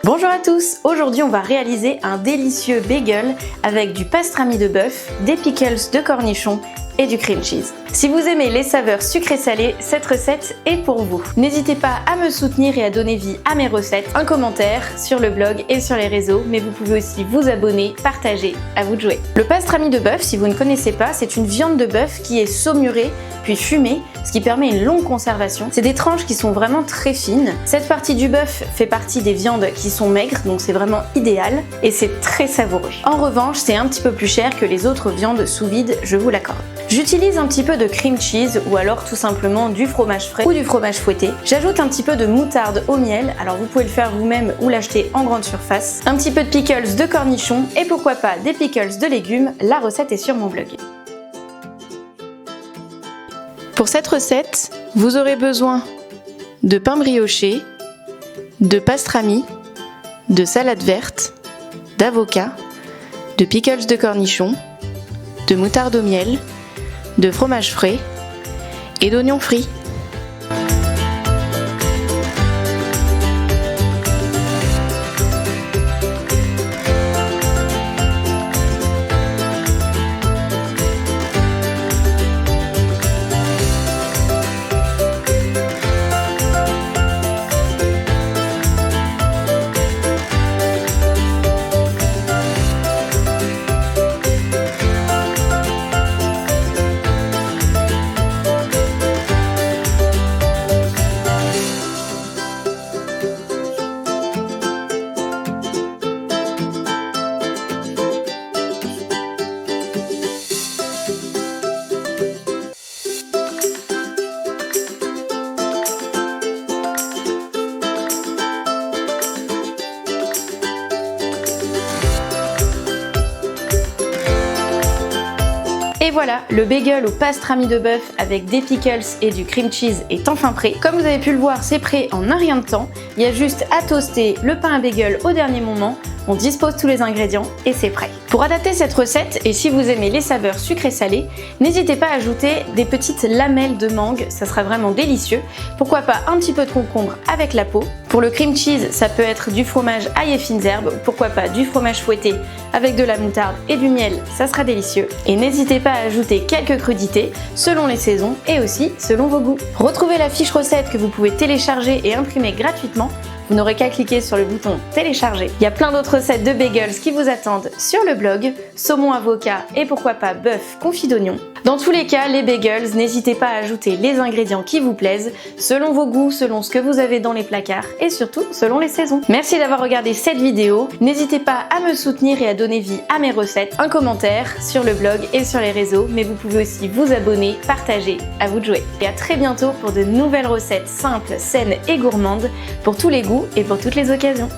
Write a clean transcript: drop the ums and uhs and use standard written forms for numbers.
Bonjour à tous, aujourd'hui on va réaliser un délicieux bagel avec du pastrami de bœuf, des pickles de cornichons et du cream cheese. Si vous aimez les saveurs sucrées-salées, cette recette est pour vous. N'hésitez pas à me soutenir et à donner vie à mes recettes, un commentaire sur le blog et sur les réseaux, mais vous pouvez aussi vous abonner, partager, à vous de jouer. Le pastrami de bœuf, si vous ne connaissez pas, c'est une viande de bœuf qui est saumurée puis fumée, ce qui permet une longue conservation. C'est des tranches qui sont vraiment très fines. Cette partie du bœuf fait partie des viandes qui sont maigres, donc c'est vraiment idéal et c'est très savoureux. En revanche, c'est un petit peu plus cher que les autres viandes sous vide, je vous l'accorde. J'utilise un petit peu de cream cheese ou alors tout simplement du fromage frais ou du fromage fouetté. J'ajoute un petit peu de moutarde au miel, alors vous pouvez le faire vous-même ou l'acheter en grande surface. Un petit peu de pickles de cornichons et pourquoi pas des pickles de légumes, la recette est sur mon blog. Pour cette recette, vous aurez besoin de pain brioché, de pastrami, de salade verte, d'avocat, de pickles de cornichons, de moutarde au miel, de fromage frais et d'oignons frits. Et voilà, le bagel au pastrami de bœuf avec des pickles et du cream cheese est enfin prêt. Comme vous avez pu le voir, c'est prêt en un rien de temps. Il y a juste à toaster le pain à bagel au dernier moment. On dispose tous les ingrédients et c'est prêt. Pour adapter cette recette, et si vous aimez les saveurs sucrées salées, n'hésitez pas à ajouter des petites lamelles de mangue, ça sera vraiment délicieux. Pourquoi pas un petit peu de concombre avec la peau. Pour le cream cheese, ça peut être du fromage ail et fines herbes, pourquoi pas du fromage fouetté avec de la moutarde et du miel, ça sera délicieux. Et n'hésitez pas à ajouter quelques crudités selon les saisons et aussi selon vos goûts. Retrouvez la fiche recette que vous pouvez télécharger et imprimer gratuitement. Vous n'aurez qu'à cliquer sur le bouton télécharger. Il y a plein d'autres recettes de bagels qui vous attendent sur le blog, saumon avocat et pourquoi pas bœuf confit d'oignon. Dans tous les cas, les bagels, n'hésitez pas à ajouter les ingrédients qui vous plaisent, selon vos goûts, selon ce que vous avez dans les placards et surtout selon les saisons. Merci d'avoir regardé cette vidéo. N'hésitez pas à me soutenir et à donner vie à mes recettes, un commentaire sur le blog et sur les réseaux, mais vous pouvez aussi vous abonner, partager, à vous de jouer. Et à très bientôt pour de nouvelles recettes simples, saines et gourmandes pour tous les goûts et pour toutes les occasions.